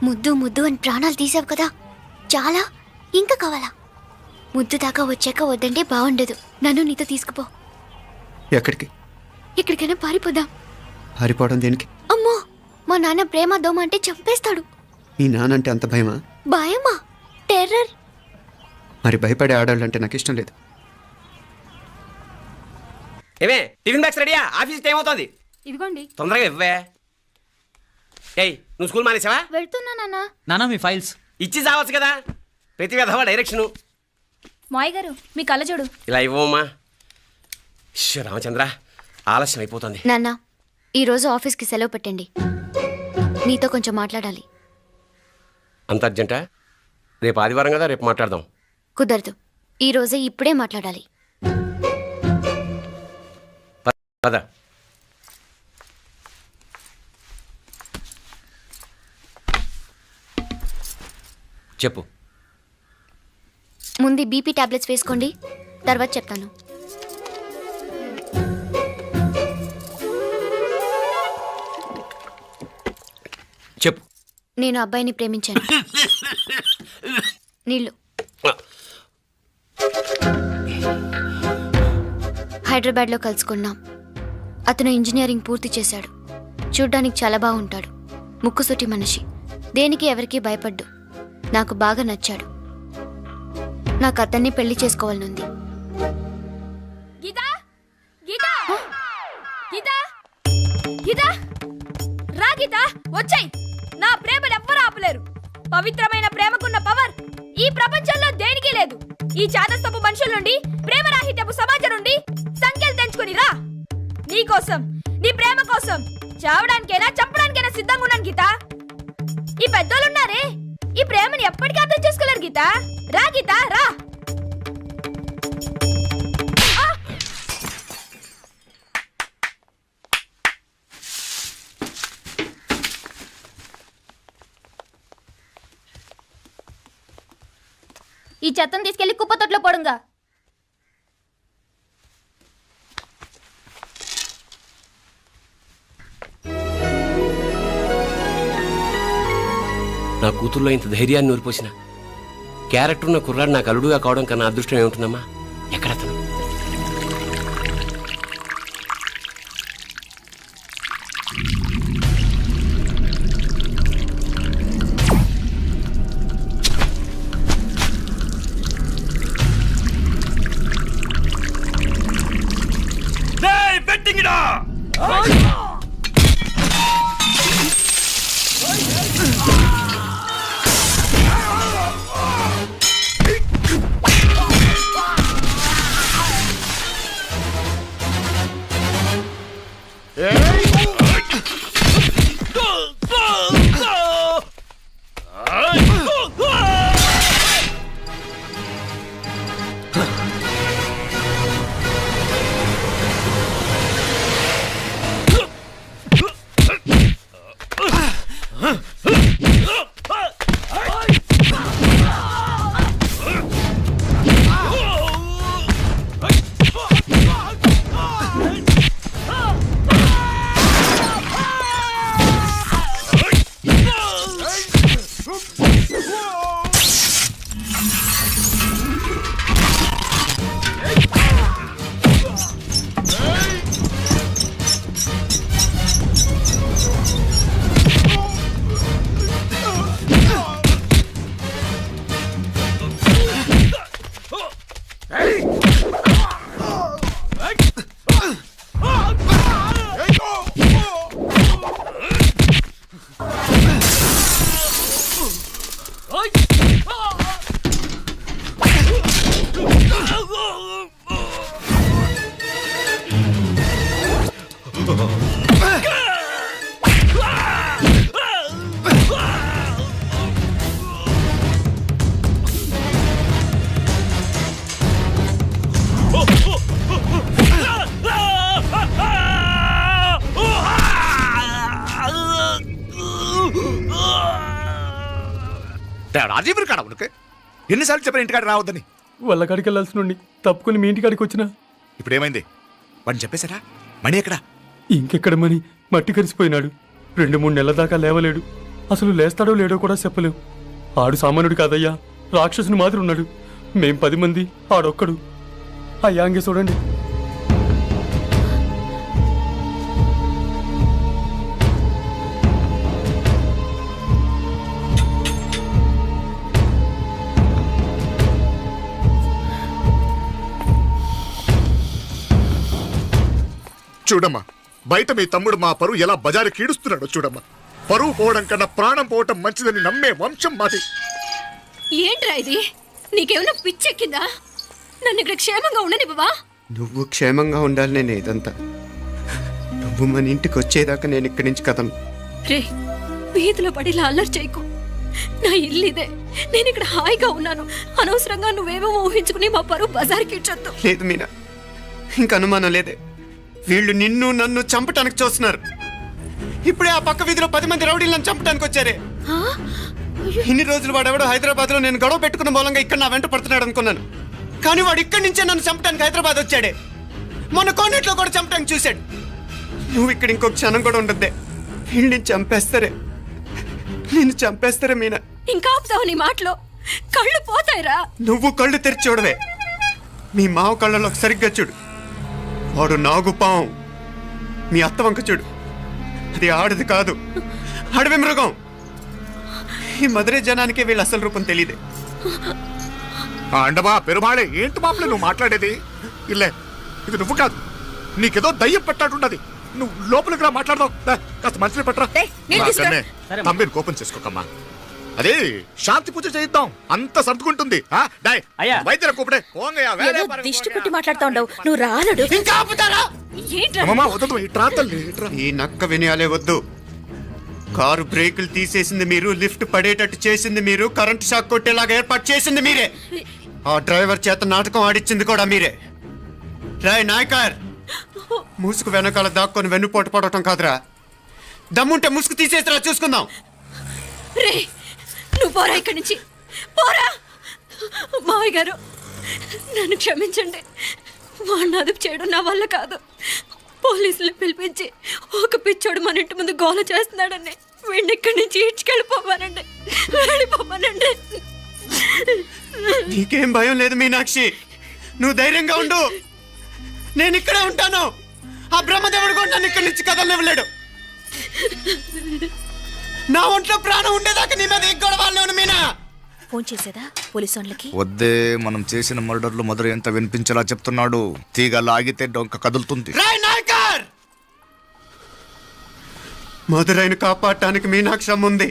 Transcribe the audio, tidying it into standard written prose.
ముద్దు ముద్దు అని ప్రాణాలు తీసావు కదా, చాలా ఇంకా కావాలా? ముద్దు దాకా వచ్చాక వద్దంటే బాగుండదు. నన్ను నీతో తీసుకుపో. ఎక్కడికి? ఎక్కడికైనా పారిపోదాం. పారిపోవడం దేనికి? అమ్మో, మా నాన్న ప్రేమ దోమ అంటే చంపేస్తాడు. మీ నాన్న అంటే అంత భయమా? భయమా? టెర్రర్. మరి భయపడే ఆడవాళ్ళు అంటే నాకు ఇష్టం లేదు. ఏమే టిఫిన్ బ్యాగ్స్ రెడీయా? ఆఫీస్ టైం అవుతుంది. ఇదిగోండి. తొందరగా ఇవ్వే. ఏయ్, నువ్వు స్కూల్ మానేసావా? వెళ్తున్నా నాన్న. నానా మీ ఫైల్స్ ఇచ్చి చావచ్చు కదా. ప్రతి విధవా డైరెక్షను. మాయ్ గారు మీ కళ్ళజోడు. ఇలా ఇవ్వమ్మా. రామచంద్ర, ఆలస్యం అయిపోతుంది. నాన్న, ఈరోజు ఆఫీస్కి సెలవు పెట్టండి. నీతో కొంచెం మాట్లాడాలి. అంత అర్జెంటా? రేపు ఆదివారం కదా, రేపు మాట్లాడదాం. కుదరదు, ఈరోజే ఇప్పుడే మాట్లాడాలి. పద. చెప్పు. ముందు బీపీ టాబ్లెట్స్ వేసుకోండి, తర్వాత చెప్తాను. చెప్పు. నేను అబ్బాయిని ప్రేమించాను. నీళ్ళు. హైదరాబాద్లో కలుసుకున్నాం. అతను ఇంజనీరింగ్ పూర్తి చేశాడు. చూడ్డానికి చాలా బాగుంటాడు. ముక్కుసూటి మనిషి. దేనికి ఎవరికీ భయపడ్డు. నాకు బాగా నచ్చాడు. నాకు అతన్ని పెళ్లి చేసుకోవాలనుంది. గీతా, గీతా, గీతా, గీతా, రా గీతా, వచ్చేయ్. నా ప్రేమను ఎవ్వరూ ఆపలేరు. పవిత్రమైన ప్రేమకున్న పవర్ ఈ ప్రపంచంలో దేనికి లేదు. ఈ చాదస్తపు మనుషుల నుండి, ప్రేమరాహిత్యపు సమాజం నుండి సంఖ్యలు తెంచుకుని రా. నీ కోసం, నీ ప్రేమ కోసం చావడానికైనా చంపడానికైనా సిద్ధంగా ఉన్నాను గీతా. ఈ పెద్దోళ్ళున్నారే, ఈ ప్రేమని ఎప్పటికీ అర్థం చేసుకోలేరు గీతా. రా గీతా, రా. ఈ చెత్తను తీసుకెళ్లి కుప్ప తొట్లో పోడుంగా. నా కూతుర్లో ఇంత ధైర్యాన్ని నూరిపోసిన క్యారెక్టర్ ఉన్న కుర్రాడు నాకు అల్లుడుగా కావడం కన్నా అదృష్టం ఏముంటుందమ్మా? ఎక్కడతను? రాజీవులు కాడ ఉనకే ఎన్నిసార్లు చెప్పిన ఇంటికాడ రావద్దని. వాళ్ళ కాడికి వెళ్ళాల్సి నుండి తప్పుకుని మీ ఇంటికాడికి వచ్చినా. ఇప్పుడు ఏమైంది? వాడిని చెప్పేశారా? మణి ఎక్కడా? ఇంకెక్కడ మని మట్టి కరిసిపోయినాడు. 2-3 నెలల దాకా లేవలేడు. అసలు లేస్తాడో లేడో కూడా చెప్పలేం. ఆడు సామాన్యుడు కాదయ్యా, రాక్షసుని మాదిరి ఉన్నాడు. మేం 10 మంది, ఆడొక్కడు. అయ్యా అంగే చూడండి. చూడమ్మా, బయట మీ తమ్ముడు మా పరువు ఎలా బజారు కీడుస్తున్నాడో చూడమ్మా. పరువు పోవడం కన్నా ప్రాణం పోవటం మంచిదని నమ్మే వంశం మాది. ఏంట్రా ఇది? నీకేమైనా పిచ్చెక్కిందా? నన్ను ఇక్కడ క్షేమంగా ఉండని బాబా. నువ్వు క్షేమంగా ఉండాలి. నేను ఇదంతా నువ్వు మన ఇంటికి వచ్చేదాకా నేను ఇక్కడి నుంచి కదను. రే, వీధిలో పడి ఇలా అల్లరి చేయకు. నా ఇల్లు ఇదే, నేను ఇక్కడ హాయిగా ఉన్నాను. అనవసరంగా నువ్వేమో ఊహించుకుని మా పరువు బజార్కి ఇచ్చొద్దు. లేదు మీనా, ఇంక అనుమానం లేదే. వీళ్ళు నిన్ను నన్ను చంపటానికి చూస్తున్నారు. ఇప్పుడే ఆ పక్క వీధిలో 10 మంది రౌడీలను చంపడానికి వచ్చారే. ఇన్ని రోజులు వాడెవడో హైదరాబాద్లో నేను గొడవ పెట్టుకున్న మూలంగా ఇక్కడ నా వెంట పడుతున్నాడు అనుకున్నాను. కానీ వాడు ఇక్కడి నుంచే నన్ను చంపడానికి హైదరాబాద్ వచ్చాడే. మొన్న కోనేట్లో కూడా చంపడానికి చూశాడు. నువ్వు ఇక్కడ ఇంకొక క్షణం కూడా ఉండద్దే. వీళ్ళని చంపేస్తారే, నేను చంపేస్తారే మీనా. ఇంకా ఆపుతావు నీ మాటలో? కళ్ళు పోతాయిరా. నువ్వు కళ్ళు తెరిచి చూడవే. మీ మావ కళ్ళలో సరిగ్గా చూడు. వాడు నాగుపాం. మీ అత్త వంక చూడు, అది ఆడది కాదు, అడవి మృగం. ఈ మధుரை జనానికి వీళ్ళ అసలు రూపం తెలియదే. అండమా పెరుమాళే, ఏంటి మాపలే నువ్వు మాట్లాడేది? ఇల్లే, ఇది నువ్వు కాదు, నీకేదో దయ్యం పట్టాడున్నది. నువ్వు లోపలికి రా, మాట్లాడదాం. కాస్త మంచిని పట్టరా. తమ్మిని కోపం చేసుకోకమ్మా. అదే శాంతి పూజ చేయిద్దాం, అంత సర్దుకుంటుంది. వైద్యుల కూపడే దిష్టి పెట్టి మాట్లాడుతా ఉండవు. నువ్వు రానడు. ఇంకా ఆపుతారా? వద్దు, ఇట్రా తల్లి, ఇట్రా. ఈ నక్క వినయాలే వద్దు. కారు బ్రేకులు తీసేసింది మీరు, లిఫ్ట్ పడేటట్టు చేసింది మీరు, కరెంట్ షాక్ కొట్టేలాగా ఏర్పాటు చేసింది మీరే. ఆ డ్రైవర్ చేత నాటకం ఆడిచ్చింది కూడా మీరే. రాయ్ నాయకర్, ముసుగు వెనకాల దాక్కొని వెన్నుపోటు పడటం కాదురా. దమ్ముంటే ముసుగు తీసేసిరా, చూసుకుందాం. రే, నువ్వు పోరా ఇక్కడి నుంచి, పోరా. మావయ్య గారు, నన్ను క్షమించండి. వాడిని అదుపు చేయడం నా వల్ల కాదు. పోలీసులు పిలిపించి ఒక పిచ్చోడు మన ఇంటి ముందు గోల చేస్తున్నాడని వీడిని ఇక్కడి నుంచి ఈడ్చుకెళ్ళిపోవానండి, వెళ్ళిపోవానండి. నీకేం భయం లేదు మీనాక్షి, నువ్వు ధైర్యంగా ఉండు. నేను ఇక్కడే ఉంటాను. ఆ బ్రహ్మదేవుడు కూడా నన్ను ఇక్కడి నుంచి కదలనివ్వలేడు. నా ఒంట్లో ప్రాణం ఉండేదాకా నీ మీద ఎగ్గొడవాళ్ళు మీనా. ఫోన్ చేసేదా పోలీసు వాళ్ళకి? వద్దే, మనం చేసిన మర్డర్లు మధుర ఎంత వినిపించేలా చెప్తున్నాడు. తీగ లాగితే డొంక కదులుతుంది. రాయ్ నాయకర్, మధురైను కాపాడటానికి మీనాక్షి అమ్మ ఉంది.